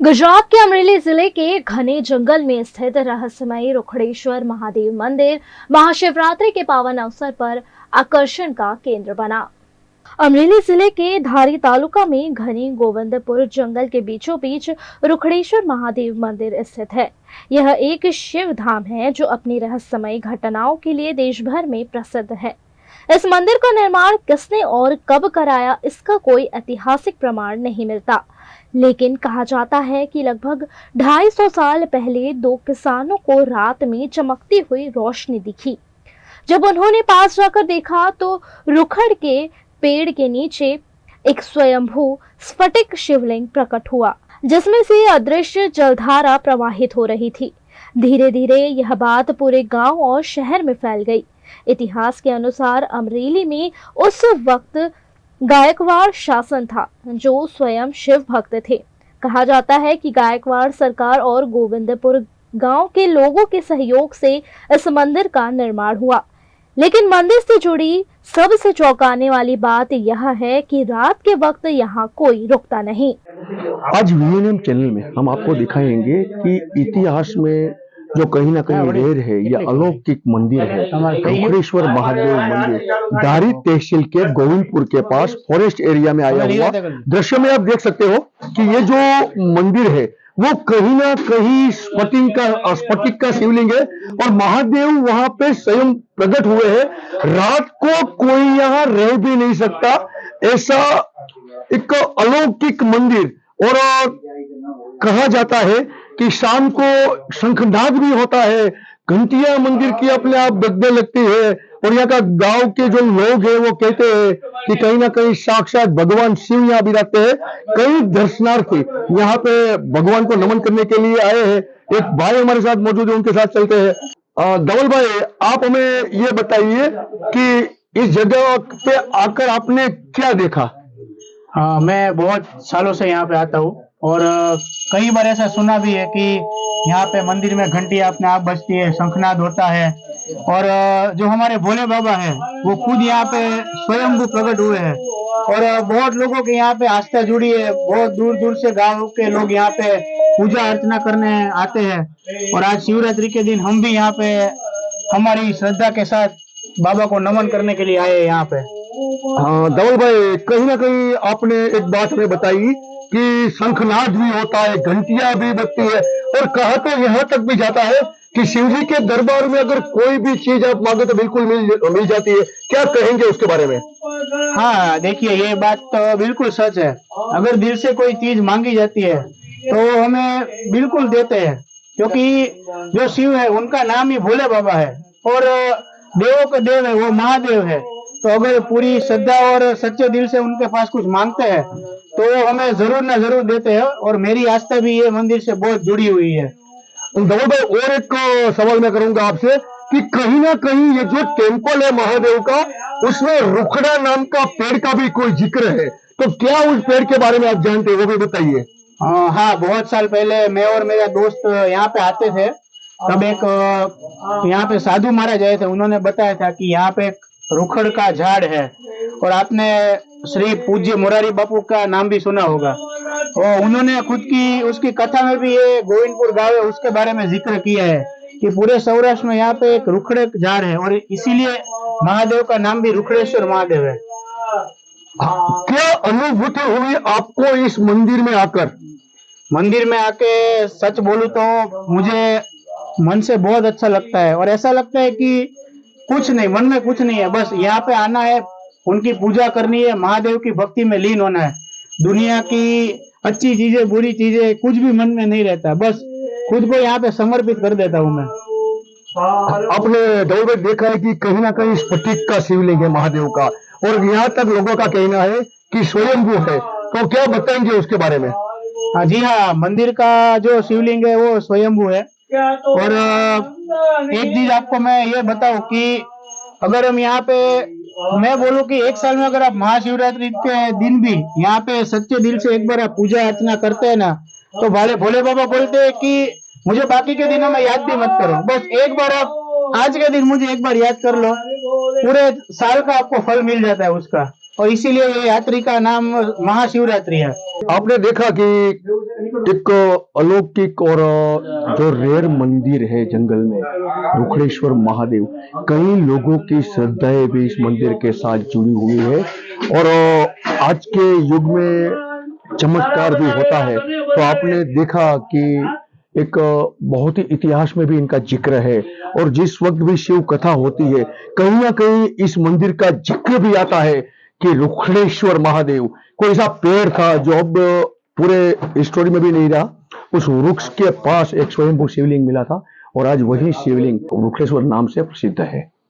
गुजरात के अमरेली जिले के घने जंगल में स्थित रहस्यमयी रुखड़ेश्वर महादेव मंदिर महाशिवरात्रि के पावन अवसर पर आकर्षण का केंद्र बना। अमरेली जिले के धारी तालुका में घने गोविंदपुर जंगल के बीचों बीच रुखड़ेश्वर महादेव मंदिर स्थित है। यह एक शिव धाम है जो अपनी रहस्यमयी घटनाओं के लिए देश भर में प्रसिद्ध है। इस मंदिर का निर्माण किसने और कब कराया, इसका कोई ऐतिहासिक प्रमाण नहीं मिलता, लेकिन कहा जाता है कि लगभग 250 साल पहले दो किसानों को रात में चमकती हुई रोशनी दिखी। जब उन्होंने पास जाकर देखा तो रुखड़ के पेड़ के नीचे एक स्वयंभू स्फटिक शिवलिंग प्रकट हुआ, जिसमें से अदृश्य जलधारा प्रवाहित हो रही थी। धीरे धीरे यह बात पूरे गांव और शहर में फैल गई। इतिहास के अनुसार अमरेली में उस वक्त गायकवाड़ शासन था जो स्वयं शिव भक्त थे। कहा जाता है कि गायकवाड़ सरकार और गोविंदपुर गांव के लोगों के सहयोग से इस मंदिर का निर्माण हुआ। लेकिन मंदिर से जुड़ी सबसे चौंकाने वाली बात यह है कि रात के वक्त यहाँ कोई रुकता नहीं। आज वीएनएम चैनल में हम आपको दिखाएंगे कि इतिहास में जो कहीं ना कहीं रेर है या अलौकिक मंदिर है, रुखड़ेश्वर महादेव मंदिर धारी तहसील के गोविंदपुर के पास फॉरेस्ट एरिया में आया हुआ दृश्य में आप देख सकते हो कि ये जो मंदिर है वो कहीं ना कहीं स्फटिक का शिवलिंग है और महादेव वहां पे स्वयं प्रकट हुए हैं। रात को कोई यहाँ रह भी नहीं सकता, ऐसा एक अलौकिक मंदिर। और कहा जाता है कि शाम को शंखनाद भी होता है, घंटियां मंदिर की अपने आप बजने लगती है और यहाँ का गांव के जो लोग हैं वो कहते हैं कि कहीं ना कहीं साक्षात भगवान शिव यहाँ भी रहते हैं। कई दर्शनार्थी यहाँ पे भगवान को नमन करने के लिए आए हैं। एक भाई हमारे साथ मौजूद है, उनके साथ चलते हैं। धवल भाई, आप हमें ये बताइए कि इस जगह पे आकर आपने क्या देखा? मैं बहुत सालों से यहाँ पे आता हूँ और कई बार ऐसा सुना भी है कि यहाँ पे मंदिर में घंटी अपने आप बजती है, शंखनाद होता है और जो हमारे भोले बाबा है वो खुद यहाँ पे स्वयं प्रकट हुए हैं और बहुत लोगों के यहाँ पे आस्था जुड़ी है। बहुत दूर दूर से गांव के लोग यहाँ पे पूजा अर्चना करने आते हैं और आज शिवरात्रि के दिन हम भी यहाँ पे हमारी श्रद्धा के साथ बाबा को नमन करने के लिए आए हैं यहाँ पे। हाँ धवल भाई, कहीं ना कहीं आपने एक बात हमें बताई कि शंखनाद भी होता है, घंटियां भी बजती है और कहा तो यहाँ तक भी जाता है कि शिव जी के दरबार में अगर कोई भी चीज आप मांगे तो बिल्कुल मिल जाती है। क्या कहेंगे उसके बारे में? हाँ देखिए, ये बात तो बिल्कुल सच है। अगर दिल से कोई चीज मांगी जाती है तो हमें बिल्कुल देते हैं, क्योंकि जो शिव है उनका नाम ही भोले बाबा है और देवों का देव है वो महादेव है। तो अगर पूरी श्रद्धा और सच्चे दिल से उनके पास कुछ मांगते हैं तो हमें जरूर ना जरूर देते हैं और मेरी आस्था भी ये मंदिर से बहुत जुड़ी हुई है। धवल भाई, और एक सवाल मैं करूंगा आपसे कि कहीं ना कहीं ये जो टेम्पल है महादेव का, उसमें रुखड़ा नाम का पेड़ का भी कोई जिक्र है, तो क्या उस पेड़ के बारे में आप जानते हैं, वो भी बताइए। हाँ, बहुत साल पहले मैं और मेरा दोस्त यहाँ पे आते थे, तब एक यहाँ पे साधु महाराज आए थे। उन्होंने बताया था कि यहाँ पे एक रुखड़ का झाड़ है और आपने श्री पूज्य मोरारी बापू का नाम भी सुना होगा और उन्होंने खुद की उसकी कथा में भी ये गोविंदपुर गांव है उसके बारे में जिक्र किया है कि पूरे सौराष्ट्र में यहाँ पे एक रुखड़े झाड़ है और इसीलिए महादेव का नाम भी रुखड़ेश्वर महादेव है। क्या अनुभूति हुई आपको इस मंदिर में आकर? मंदिर में आके सच बोलूं तो मुझे मन से बहुत अच्छा लगता है और ऐसा लगता है कि कुछ नहीं, मन में कुछ नहीं है, बस यहाँ पे आना है, उनकी पूजा करनी है, महादेव की भक्ति में लीन होना है। दुनिया की अच्छी चीजें बुरी चीजें कुछ भी मन में नहीं रहता, बस खुद को यहाँ पे समर्पित कर देता हूँ मैं। आपने धवल भाई देखा है कि कहीं ना कहीं स्फटिक का शिवलिंग है महादेव का और यहाँ तक लोगों का कहना है कि स्वयंभू है, तो क्या बताएंगे उसके बारे में? जी हाँ, मंदिर का जो शिवलिंग है वो स्वयंभू है और एक चीज आपको मैं ये बताऊं कि अगर हम यहाँ पे, मैं बोलूं कि एक साल में अगर आप महाशिवरात्रि के दिन भी यहाँ पे सच्चे दिल से एक बार आप पूजा अर्चना करते हैं ना, तो भोले बाबा बोलते हैं कि मुझे बाकी के दिनों में याद भी मत करो, बस एक बार आप आज के दिन मुझे एक बार याद कर लो, पूरे साल का आपको फल मिल जाता है उसका। और इसीलिए ये यात्री का नाम महाशिवरात्रि है। आपने देखा कि एक अलौकिक और जो रेयर मंदिर है जंगल में, रुखड़ेश्वर महादेव, कई लोगों की श्रद्धाएं भी इस मंदिर के साथ जुड़ी हुई है। और आज के युग में चमत्कार भी होता है। तो आपने देखा कि एक बहुत ही इतिहास में भी इनका जिक्र है, और जिस वक्त भी शिव कथा होती है कहीं ना कहीं इस मंदिर का जिक्र भी आता है कि रुखड़ेश्वर महादेव, कोई ऐसा पेड़ था जो अब पूरे स्टोरी में भी नहीं रहा, उस वृक्ष के पास एक स्वयंभू शिवलिंग मिला था, और आज वही शिवलिंग रुखड़ेश्वर नाम से प्रसिद्ध है।